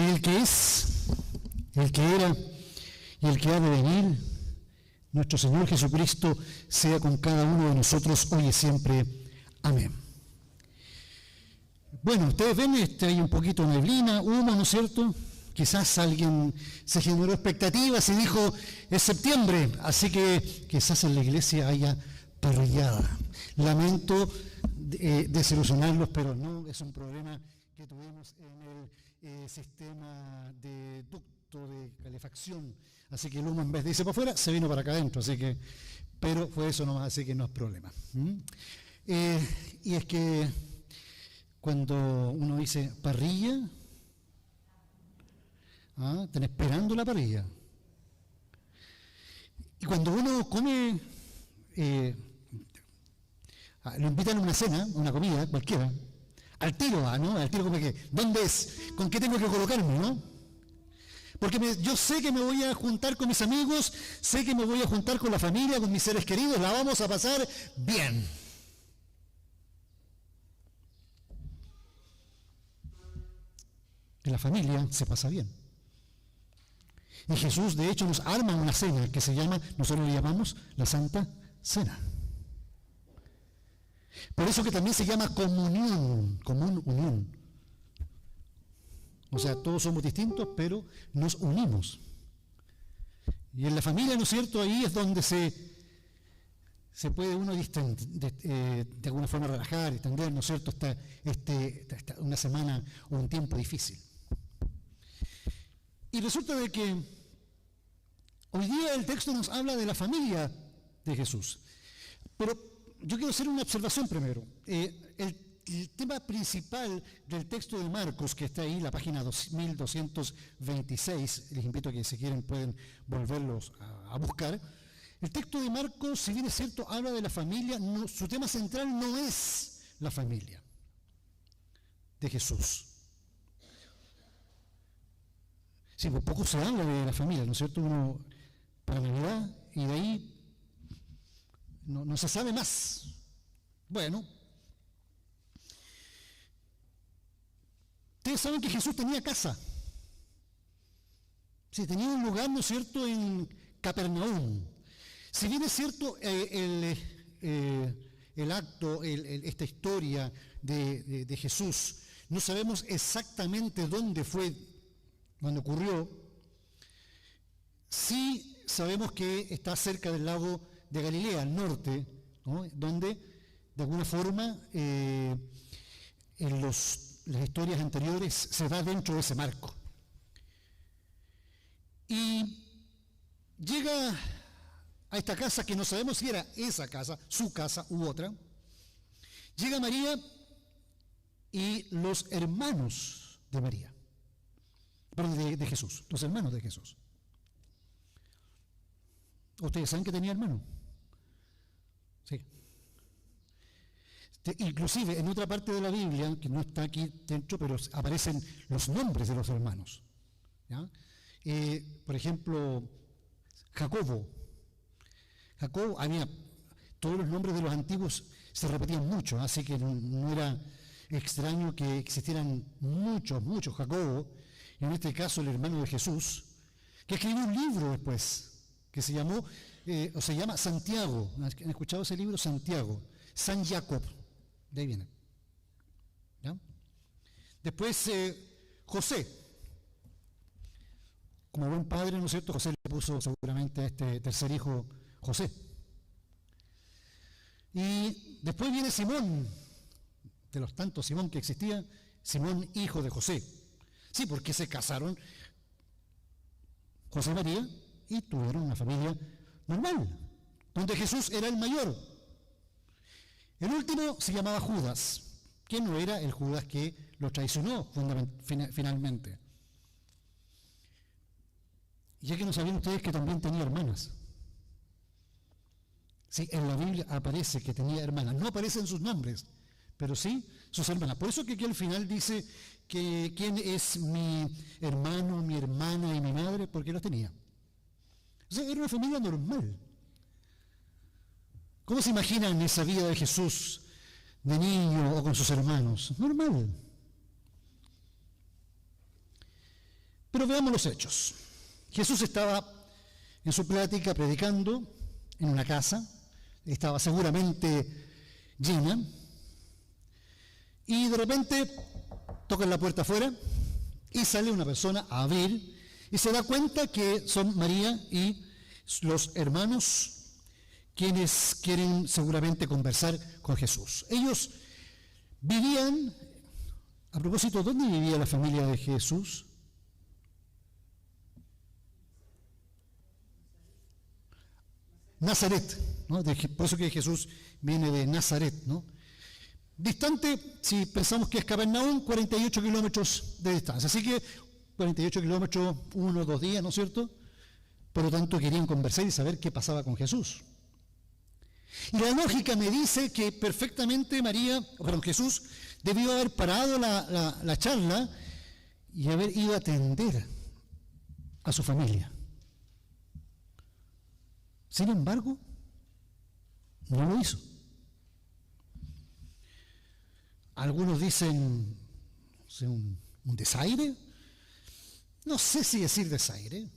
que el que es, el que era y el que ha de venir, nuestro Señor Jesucristo, sea con cada uno de nosotros hoy y siempre. Amén. Bueno, ustedes ven, hay un poquito de neblina, humo, ¿no es cierto? Quizás alguien se generó expectativas y dijo, es septiembre, así que quizás en la iglesia haya parrillada. Lamento desilusionarlos, pero no es un problema que tuvimos en el sistema de ducto de calefacción. Así que el humo, en vez de irse para afuera, se vino para acá adentro, así que, pero fue eso nomás, así que no es problema. Y es que cuando uno dice parrilla, están esperando la parrilla. Y cuando uno come, lo invitan a una cena, a una comida, cualquiera, al tiro va, ¿no? Al tiro como que, ¿dónde es? ¿Con qué tengo que colocarme, no? Porque yo sé que me voy a juntar con mis amigos, sé que me voy a juntar con la familia, con mis seres queridos, la vamos a pasar bien. En la familia se pasa bien. Y Jesús, de hecho, nos arma una cena que se llama, nosotros le llamamos la Santa Cena. Por eso que también se llama comunión, común unión. O sea, todos somos distintos, pero nos unimos. Y en la familia, ¿no es cierto? Ahí es donde se puede uno de alguna forma relajar, extender, ¿no es cierto? Una semana o un tiempo difícil. Y resulta de que hoy día el texto nos habla de la familia de Jesús. Pero yo quiero hacer una observación primero. El tema principal del texto de Marcos, que está ahí, la página 2226, les invito a que si quieren pueden volverlos a buscar. El texto de Marcos, si bien es cierto, habla de la familia, su tema central no es la familia de Jesús. Sí, pues poco se habla de la familia, ¿no es cierto? Uno para Navidad y de ahí no se sabe más. Bueno, ustedes saben que Jesús tenía casa. Sí, tenía un lugar, ¿no es cierto?, en Capernaum. Si bien es cierto, el acto, esta historia de Jesús, no sabemos exactamente dónde fue cuando ocurrió, sí sabemos que está cerca del lago de Galilea, al norte, ¿no? Donde de alguna forma en las historias anteriores se da dentro de ese marco. Y llega a esta casa que no sabemos si era esa casa, su casa u otra. Llega María y los hermanos de María. Perdón, de Jesús, los hermanos de Jesús. ¿Ustedes saben que tenía hermano? Sí. Inclusive en otra parte de la Biblia, que no está aquí dentro, pero aparecen los nombres de los hermanos. ¿Ya? Por ejemplo, Jacobo, todos los nombres de los antiguos se repetían mucho, así que no era extraño que existieran muchos Jacobo, y en este caso el hermano de Jesús, que escribió un libro después, que se llama Santiago. ¿Han escuchado ese libro? Santiago, San Jacob, de ahí viene. ¿Ya? Después José, como buen padre, ¿no es cierto? José le puso seguramente a este tercer hijo José. Y después viene Simón, de los tantos Simón que existía, Simón, hijo de José. Sí, porque se casaron José y María y tuvieron una familia normal, donde Jesús era el mayor. El último se llamaba Judas, que no era el Judas que lo traicionó finalmente. Ya que no sabían ustedes que también tenía hermanas. Sí, en la Biblia aparece que tenía hermanas. No aparecen sus nombres, pero sí sus hermanas. Por eso que aquí al final dice que quién es mi hermano, mi hermana y mi madre, porque los tenía. O sea, era una familia normal. ¿Cómo se imaginan esa vida de Jesús de niño o con sus hermanos? Normal. Pero veamos los hechos. Jesús estaba en su plática predicando en una casa, estaba seguramente llena, y de repente tocan la puerta afuera y sale una persona a abrir y se da cuenta que son María y los hermanos quienes quieren seguramente conversar con Jesús. Ellos vivían, a propósito, ¿dónde vivía la familia de Jesús? Nazaret, ¿no? Por eso que Jesús viene de Nazaret, ¿no? Distante, si pensamos que es Capernaum, 48 kilómetros de distancia. Así que 48 kilómetros, 1 o 2 días, ¿no es cierto? Por lo tanto, querían conversar y saber qué pasaba con Jesús. Y la lógica me dice que perfectamente Jesús debió haber parado la charla y haber ido a atender a su familia. Sin embargo, no lo hizo. Algunos dicen un desaire. No sé si decir desaire.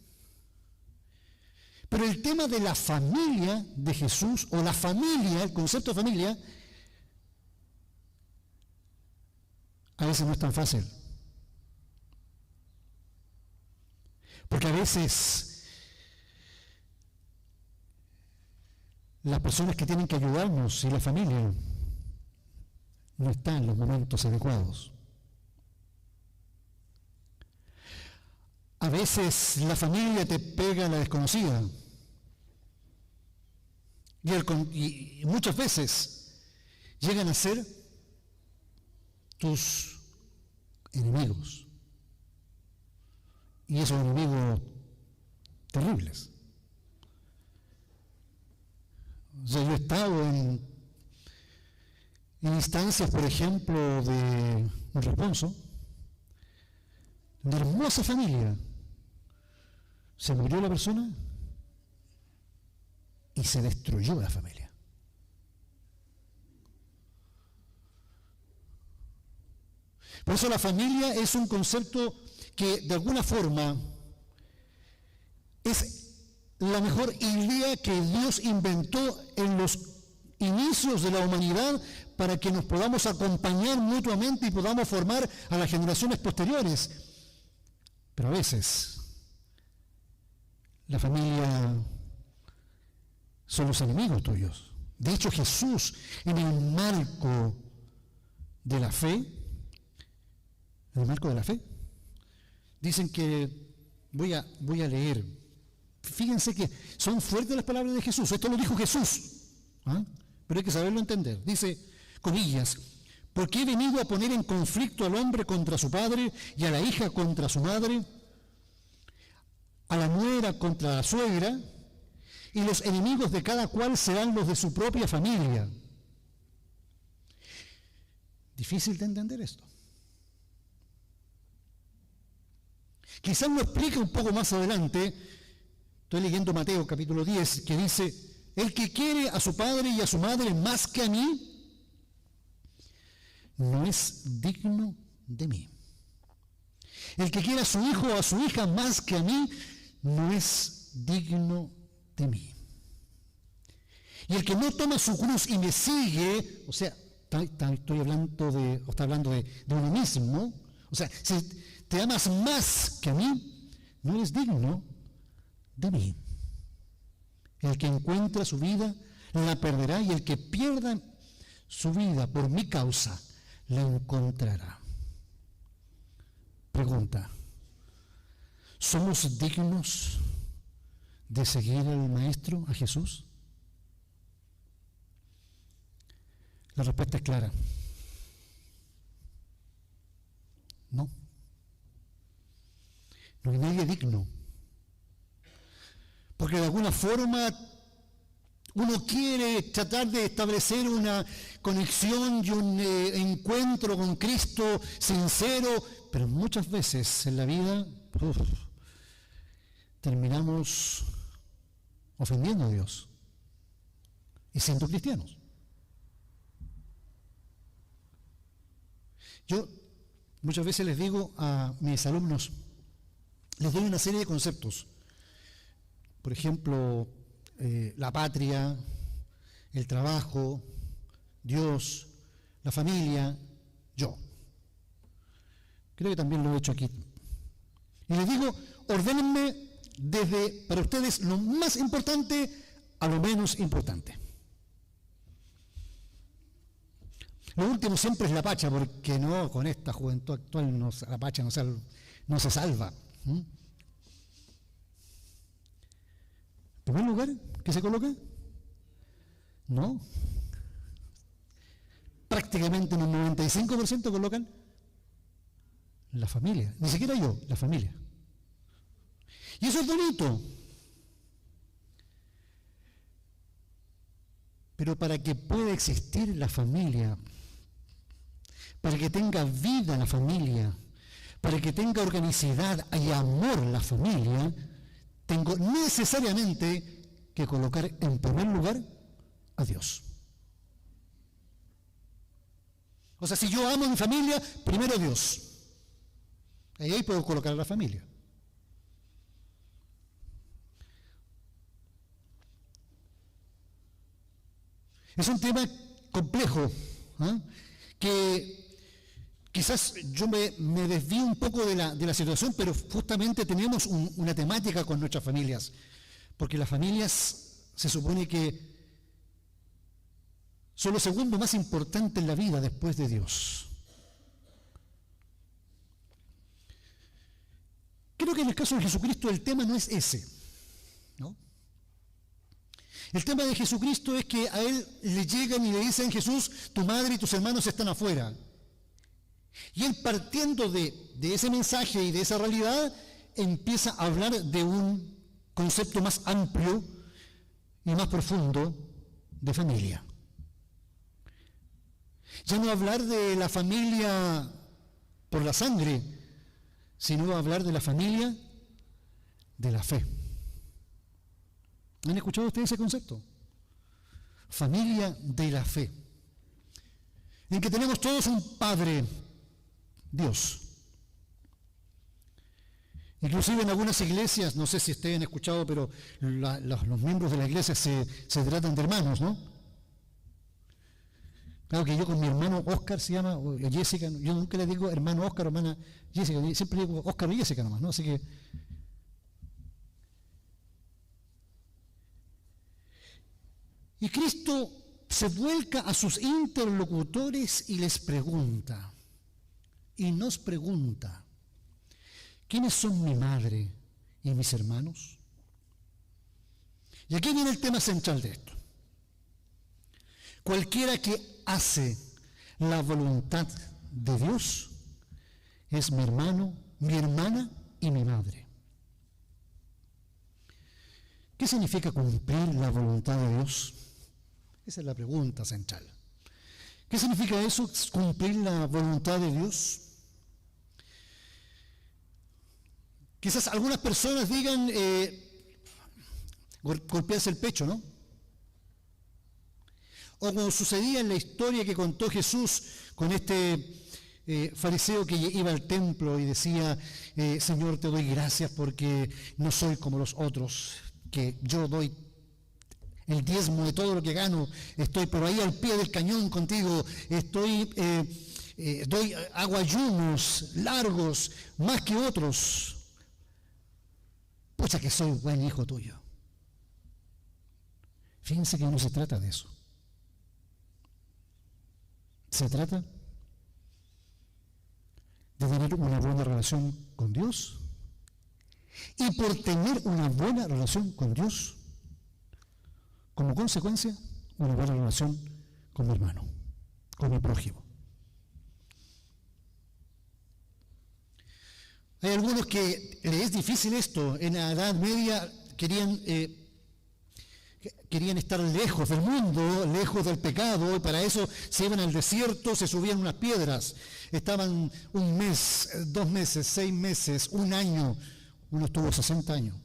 Pero el tema de la familia de Jesús, o la familia, el concepto de familia, a veces no es tan fácil. Porque a veces las personas que tienen que ayudarnos y la familia no están en los momentos adecuados. A veces la familia te pega a la desconocida. Y muchas veces llegan a ser tus enemigos. Y esos enemigos terribles. O sea, yo he estado en instancias, por ejemplo, de un responso, una hermosa familia. Se murió la persona y se destruyó la familia. Por eso la familia es un concepto que de alguna forma es la mejor idea que Dios inventó en los inicios de la humanidad para que nos podamos acompañar mutuamente y podamos formar a las generaciones posteriores. Pero a veces la familia son los enemigos tuyos. De hecho, Jesús, en el marco de la fe, dicen que, voy a leer, fíjense que son fuertes las palabras de Jesús, esto lo dijo Jesús, pero hay que saberlo entender. Dice, comillas, porque he venido a poner en conflicto al hombre contra su padre y a la hija contra su madre, a la nuera contra la suegra, y los enemigos de cada cual serán los de su propia familia. Difícil de entender esto. Quizás lo explique un poco más adelante. Estoy leyendo Mateo capítulo 10, que dice, el que quiere a su padre y a su madre más que a mí, no es digno de mí. El que quiere a su hijo o a su hija más que a mí, no es digno de mí. Y el que no toma su cruz y me sigue, o sea, está hablando de uno mismo, o sea, si te amas más que a mí, no eres digno de mí. El que encuentra su vida, la perderá, y el que pierda su vida por mi causa, la encontrará. Pregunta, ¿somos dignos de seguir al Maestro, a Jesús? La respuesta es clara. No. No hay nadie digno. Porque de alguna forma uno quiere tratar de establecer una conexión y un encuentro con Cristo sincero, pero muchas veces en la vida terminamos ofendiendo a Dios y siendo cristianos. Yo muchas veces les digo a mis alumnos, les doy una serie de conceptos. Por ejemplo, la patria, el trabajo, Dios, la familia, yo. Creo que también lo he hecho aquí. Y les digo, ordénenme desde, para ustedes, lo más importante a lo menos importante. Lo último siempre es la pacha, porque no, con esta juventud actual la pacha no se salva. En primer lugar, ¿qué se coloca? No. Prácticamente en un 95% colocan la familia. Ni siquiera yo, la familia. Y eso es bonito. Pero para que pueda existir la familia, para que tenga vida la familia, para que tenga organicidad y amor la familia, tengo necesariamente que colocar en primer lugar a Dios. O sea, si yo amo a mi familia, primero Dios. Ahí puedo colocar a la familia. Es un tema complejo, que quizás yo me desvío un poco de la situación, pero justamente tenemos una temática con nuestras familias, porque las familias se supone que son lo segundo más importante en la vida después de Dios. Creo que en el caso de Jesucristo el tema no es ese, ¿no? El tema de Jesucristo es que a Él le llegan y le dicen: Jesús, tu madre y tus hermanos están afuera. Y Él, partiendo de ese mensaje y de esa realidad, empieza a hablar de un concepto más amplio y más profundo de familia. Ya no hablar de la familia por la sangre, sino hablar de la familia de la fe. ¿Han escuchado ustedes ese concepto? Familia de la fe. En que tenemos todos un Padre, Dios. Inclusive en algunas iglesias, no sé si ustedes han escuchado, pero los miembros de la iglesia se tratan de hermanos, ¿no? Claro que yo con mi hermano Oscar, se llama, o Jessica, yo nunca le digo hermano Oscar o hermana Jessica, siempre digo Oscar y Jessica nomás, ¿no? Así que... Y Cristo se vuelca a sus interlocutores y les pregunta, y nos pregunta: ¿quiénes son mi madre y mis hermanos? Y aquí viene el tema central de esto. Cualquiera que hace la voluntad de Dios es mi hermano, mi hermana y mi madre. ¿Qué significa cumplir la voluntad de Dios? Esa es la pregunta central. ¿Qué significa eso, cumplir la voluntad de Dios? Quizás algunas personas digan golpearse el pecho, ¿no? O como sucedía en la historia que contó Jesús con este fariseo que iba al templo y decía: Señor, te doy gracias porque no soy como los otros, que yo doy el diezmo de todo lo que gano, estoy por ahí al pie del cañón contigo, hago ayunos largos más que otros. Pucha que soy buen hijo tuyo. Fíjense que no se trata de eso. Se trata de tener una buena relación con Dios, y por tener una buena relación con Dios, como consecuencia, una buena relación con mi hermano, con mi prójimo. Hay algunos que les es difícil esto. En la Edad Media querían estar lejos del mundo, lejos del pecado, y para eso se iban al desierto, se subían unas piedras, estaban un mes, 2 meses, 6 meses, un año, uno estuvo 60 años.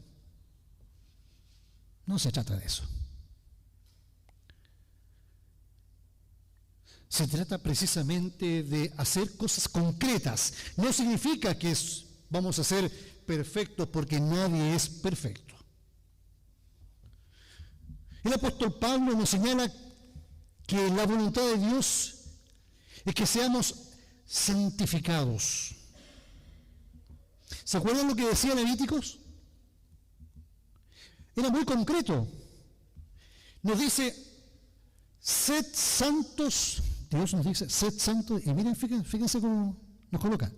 No se trata de eso. Se trata precisamente de hacer cosas concretas. No significa que vamos a hacer perfectos porque nadie es perfecto. El apóstol Pablo nos señala que la voluntad de Dios es que seamos santificados. ¿Se acuerdan lo que decía Levíticos? Era muy concreto. Nos dice, sed santos. Dios nos dice, sed santos. Y miren, fíjense cómo nos coloca.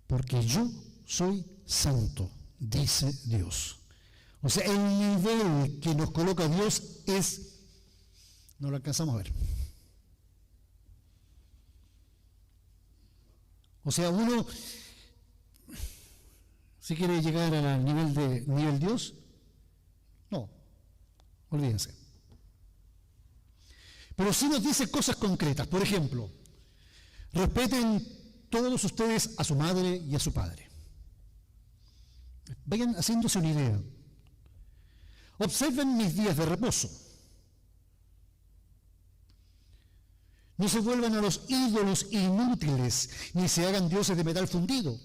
Porque yo soy santo, dice Dios. O sea, el nivel que nos coloca Dios es, no lo alcanzamos a ver. O sea, uno, si quiere llegar al nivel Dios, no, olvídense. Pero sí nos dice cosas concretas. Por ejemplo, respeten todos ustedes a su madre y a su padre. Vayan haciéndose una idea. Observen mis días de reposo. No se vuelvan a los ídolos inútiles, ni se hagan dioses de metal fundido.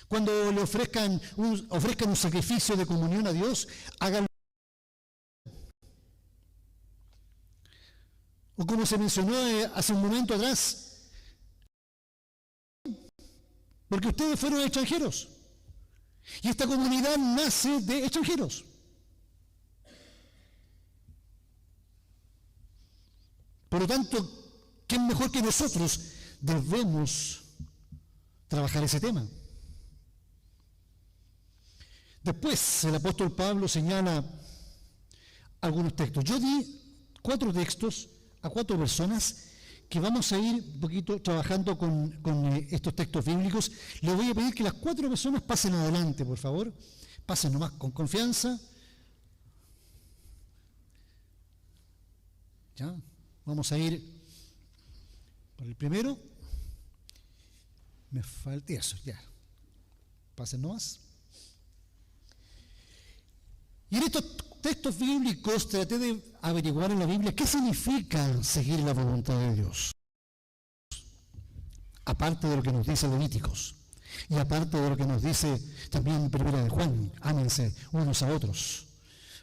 Cuando le ofrezcan un sacrificio de comunión a Dios, háganlo. O como se mencionó hace un momento atrás, porque ustedes fueron extranjeros. Y esta comunidad nace de extranjeros. Por lo tanto, ¿quién mejor que nosotros debemos trabajar ese tema? Después, el apóstol Pablo señala algunos textos. Yo di 4 textos a 4 personas que vamos a ir un poquito trabajando con estos textos bíblicos. Les voy a pedir que las 4 personas pasen adelante, por favor. Pasen nomás con confianza. ¿Ya? Vamos a ir por el primero. Me falta eso, ya. Pasen nomás. Y en estos textos bíblicos traté de averiguar en la Biblia qué significa seguir la voluntad de Dios. Aparte de lo que nos dice Levíticos. Y aparte de lo que nos dice también Primera de Juan. Ámense unos a otros.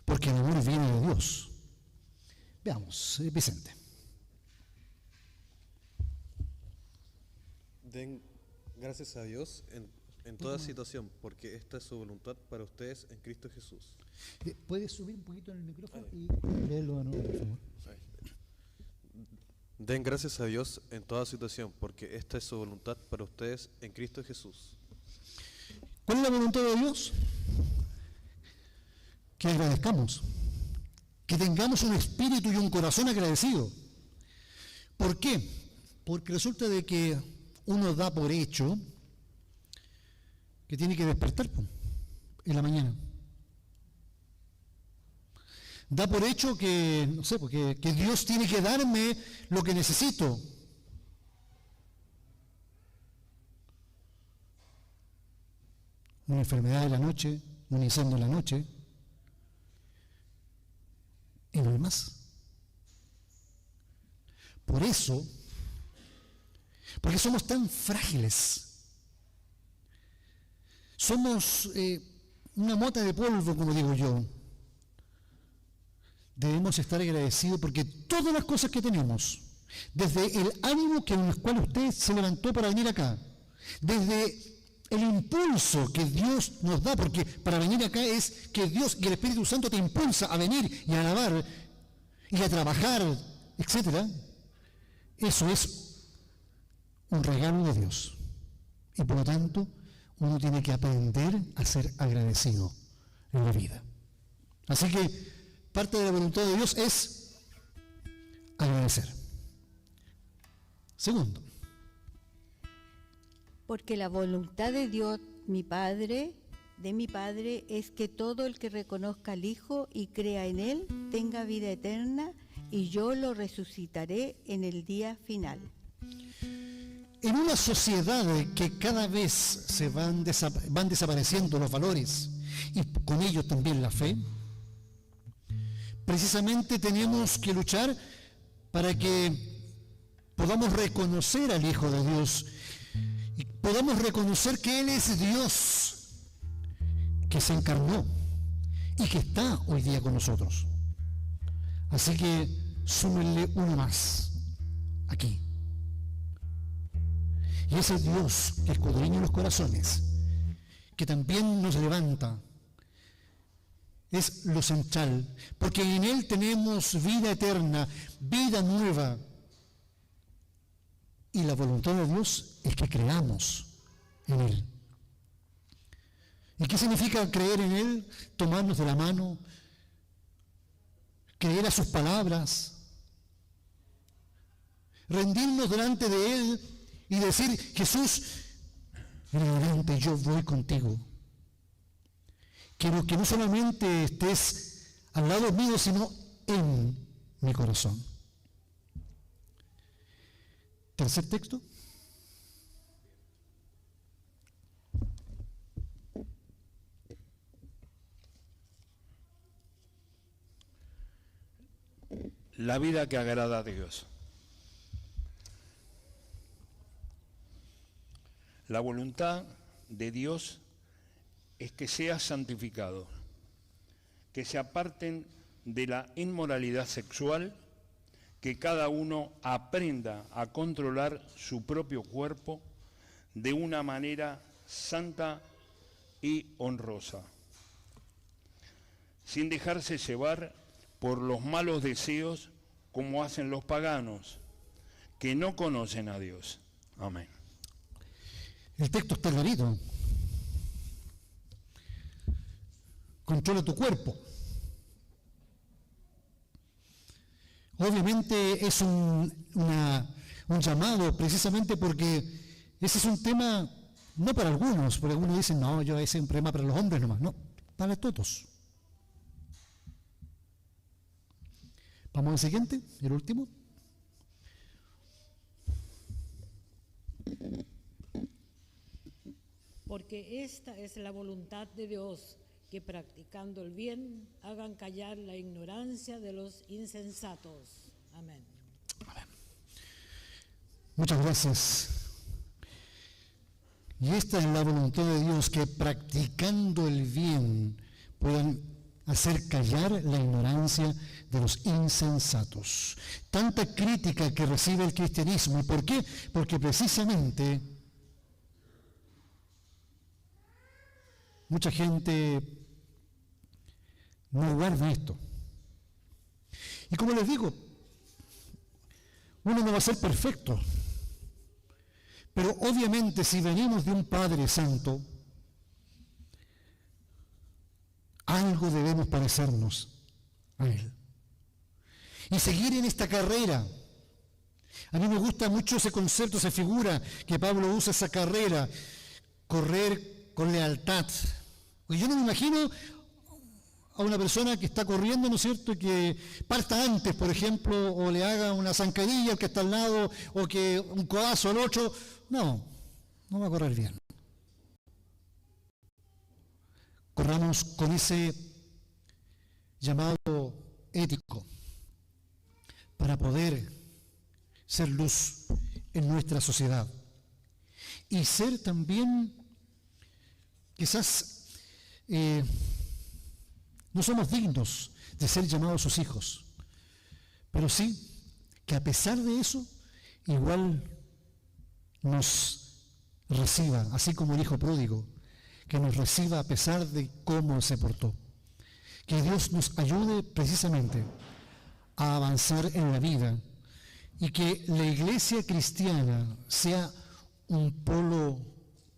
Porque el amor viene de Dios. Veamos, Vicente. Den gracias a Dios en toda situación, porque esta es su voluntad para ustedes en Cristo Jesús. ¿Puedes subir un poquito en el micrófono y leerlo de nuevo, por favor? Den gracias a Dios en toda situación, porque esta es su voluntad para ustedes en Cristo Jesús. ¿Cuál es la voluntad de Dios? Que agradezcamos, que tengamos un espíritu y un corazón agradecido. ¿Por qué? Porque resulta de que uno da por hecho que tiene que despertar en la mañana. Da por hecho que, no sé, que Dios tiene que darme lo que necesito. Una enfermedad en la noche, un incendio en la noche, y no hay más. Por eso, porque somos tan frágiles, somos una mota de polvo, como digo yo. Debemos estar agradecidos porque todas las cosas que tenemos, desde el ánimo con el cual usted se levantó para venir acá, desde el impulso que Dios nos da, porque para venir acá es que Dios y el Espíritu Santo te impulsa a venir y a alabar y a trabajar, etc. Eso es un regalo de Dios. Y por lo tanto, uno tiene que aprender a ser agradecido en la vida. Así que parte de la voluntad de Dios es agradecer. Segundo. Porque la voluntad de Dios, de mi Padre, es que todo el que reconozca al Hijo y crea en Él tenga vida eterna, y yo lo resucitaré en el día final. En una sociedad que cada vez se van desapareciendo los valores y con ellos también la fe, precisamente tenemos que luchar para que podamos reconocer al Hijo de Dios, podamos reconocer que Él es Dios, que se encarnó y que está hoy día con nosotros. Así que súmenle uno más aquí. Y ese Dios que escudriña los corazones, que también nos levanta, es lo central, porque en Él tenemos vida eterna, vida nueva. Y la voluntad de Dios es que creamos en Él. ¿Y qué significa creer en Él? Tomarnos de la mano, creer a sus palabras, rendirnos delante de Él y decir: Jesús, en adelante yo voy contigo. Quiero que no solamente estés al lado mío, sino en mi corazón. Tercer texto. La vida que agrada a Dios. La voluntad de Dios es que seas santificado, que se aparten de la inmoralidad sexual, que cada uno aprenda a controlar su propio cuerpo de una manera santa y honrosa, sin dejarse llevar por los malos deseos como hacen los paganos, que no conocen a Dios. Amén. El texto está clarito. Controla tu cuerpo. Obviamente es un llamado precisamente porque ese es un tema no para algunos, porque algunos dicen: no, ese es un problema para los hombres nomás. No, para todos. Vamos al siguiente, el último. Porque esta es la voluntad de Dios, que practicando el bien hagan callar la ignorancia de los insensatos. Amén. Amén. Muchas gracias. Y esta es la voluntad de Dios, que practicando el bien puedan hacer callar la ignorancia de los insensatos. Tanta crítica que recibe el cristianismo. ¿Y por qué? Porque precisamente mucha gente no guarda esto. Y como les digo, uno no va a ser perfecto, pero obviamente si venimos de un Padre Santo, algo debemos parecernos a Él. Y seguir en esta carrera. A mí me gusta mucho ese concepto, esa figura que Pablo usa, esa carrera, correr con lealtad. Porque yo no me imagino a una persona que está corriendo, ¿no es cierto?, y que parta antes, por ejemplo, o le haga una zancadilla al que está al lado, o que un codazo al otro. No va a correr bien. Corramos con ese llamado ético para poder ser luz en nuestra sociedad y ser también, quizás no somos dignos de ser llamados sus hijos, pero sí que a pesar de eso igual nos reciba, así como el hijo pródigo, que nos reciba a pesar de cómo se portó. Que Dios nos ayude precisamente a avanzar en la vida y que la iglesia cristiana sea un polo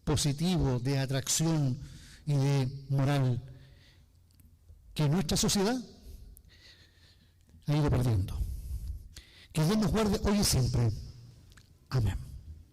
positivo de atracción y de moral que nuestra sociedad ha ido perdiendo. Que Dios nos guarde hoy y siempre. Amén.